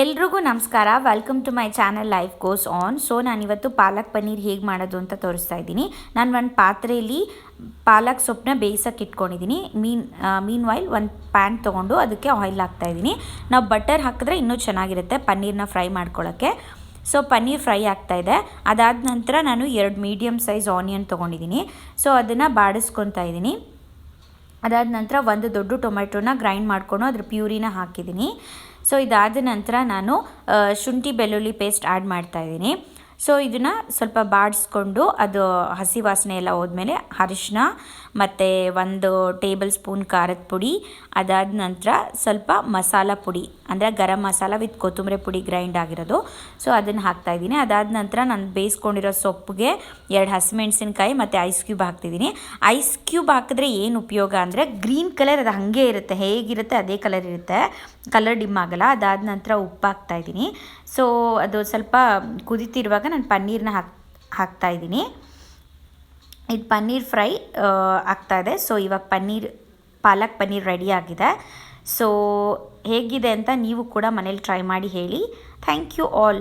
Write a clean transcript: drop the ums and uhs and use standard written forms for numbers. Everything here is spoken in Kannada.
ಎಲ್ರಿಗೂ ನಮಸ್ಕಾರ. Welcome to my channel life goes on. So ನಾನಿವತ್ತು ಪಾಲಕ್ ಪನ್ನೀರ್ ಹೇಗೆ ಮಾಡೋದು ಅಂತ ತೋರಿಸ್ತಾ ಇದ್ದೀನಿ. ನಾನು ಒಂದು ಪಾತ್ರೆಯಲ್ಲಿ ಪಾಲಕ್ ಸೊಪ್ಪನ್ನ ಬೇಯಿಸೋಕೆ ಇಟ್ಕೊಂಡಿದ್ದೀನಿ. ಮೀನ್ ವೈಲ್ ಒಂದು ಪ್ಯಾನ್ ತೊಗೊಂಡು ಅದಕ್ಕೆ ಆಯಿಲ್ ಹಾಕ್ತಾಯಿದ್ದೀನಿ. ನಾವು ಬಟರ್ ಹಾಕಿದ್ರೆ ಇನ್ನೂ ಚೆನ್ನಾಗಿರುತ್ತೆ ಪನ್ನೀರ್ನ ಫ್ರೈ ಮಾಡ್ಕೊಳ್ಳೋಕ್ಕೆ. ಸೊ ಪನ್ನೀರ್ ಫ್ರೈ ಆಗ್ತಾಯಿದೆ. ಅದಾದ ನಂತರ ನಾನು 2 ಮೀಡಿಯಮ್ ಸೈಜ್ ಆನಿಯನ್ ತೊಗೊಂಡಿದ್ದೀನಿ. ಸೊ ಅದನ್ನು ಬಾಡಿಸ್ಕೊತಾ ಇದ್ದೀನಿ. ಅದಾದ ನಂತರ ಒಂದು ದೊಡ್ಡ ಟೊಮೆಟೊನ ಗ್ರೈಂಡ್ ಮಾಡಿಕೊಂಡು ಅದ್ರ ಪ್ಯೂರಿನ ಹಾಕಿದ್ದೀನಿ. ಸೊ ಇದಾದ ನಂತರ ನಾನು ಶುಂಠಿ ಬೆಳ್ಳುಳ್ಳಿ ಪೇಸ್ಟ್ ಆ್ಯಡ್ ಮಾಡ್ತಾಯಿದ್ದೀನಿ. ಸೊ ಇದನ್ನು ಸ್ವಲ್ಪ ಬಾಡಿಸ್ಕೊಂಡು ಅದು ಹಸಿ ವಾಸನೆ ಎಲ್ಲ ಹೋದ್ಮೇಲೆ ಅರಿಶಿನ ಮತ್ತು 1 ಟೇಬಲ್ ಸ್ಪೂನ್ ಖಾರದ ಪುಡಿ, ಅದಾದ ನಂತರ ಸ್ವಲ್ಪ ಮಸಾಲ ಪುಡಿ ಅಂದರೆ ಗರಂ ಮಸಾಲ ವಿತ್ ಕೊತ್ತಂಬರಿ ಪುಡಿ ಗ್ರೈಂಡ್ ಆಗಿರೋದು. ಸೊ ಅದನ್ನು ಹಾಕ್ತಾಯಿದ್ದೀನಿ. ಅದಾದ ನಂತರ ನಾನು ಬೇಯಿಸ್ಕೊಂಡಿರೋ ಸೊಪ್ಪಿಗೆ 2 ಹಸಿಮೆಣಸಿನ್ಕಾಯಿ ಮತ್ತು ಐಸ್ ಕ್ಯೂಬ್ ಹಾಕ್ತಿದ್ದೀನಿ. ಐಸ್ ಕ್ಯೂಬ್ ಹಾಕಿದ್ರೆ ಏನು ಉಪಯೋಗ ಅಂದರೆ ಗ್ರೀನ್ ಕಲರ್ ಅದು ಹಾಗೆ ಇರುತ್ತೆ, ಹೇಗಿರುತ್ತೆ ಅದೇ ಕಲರ್ ಇರುತ್ತೆ, ಕಲರ್ ಡಿಮ್ ಆಗಲ್ಲ. ಅದಾದ ನಂತರ ಉಪ್ಪು ಹಾಕ್ತಾಯಿದ್ದೀನಿ. ಸೊ ಅದು ಸ್ವಲ್ಪ ಕುದೀತಿರುವಾಗ ನಾನು ಪನ್ನೀರನ್ನ ಹಾಕ್ತಾಯಿದ್ದೀನಿ. ಇದು ಪನ್ನೀರ್ ಫ್ರೈ ಆಗ್ತಾಯಿದೆ. ಸೊ ಇವಾಗ ಪಾಲಕ್ ಪನ್ನೀರ್ ರೆಡಿ ಆಗಿದೆ. ಸೊ ಹೇಗಿದೆ ಅಂತ ನೀವು ಕೂಡ ಮನೇಲಿ ಟ್ರೈ ಮಾಡಿ ಹೇಳಿ. Thank you all.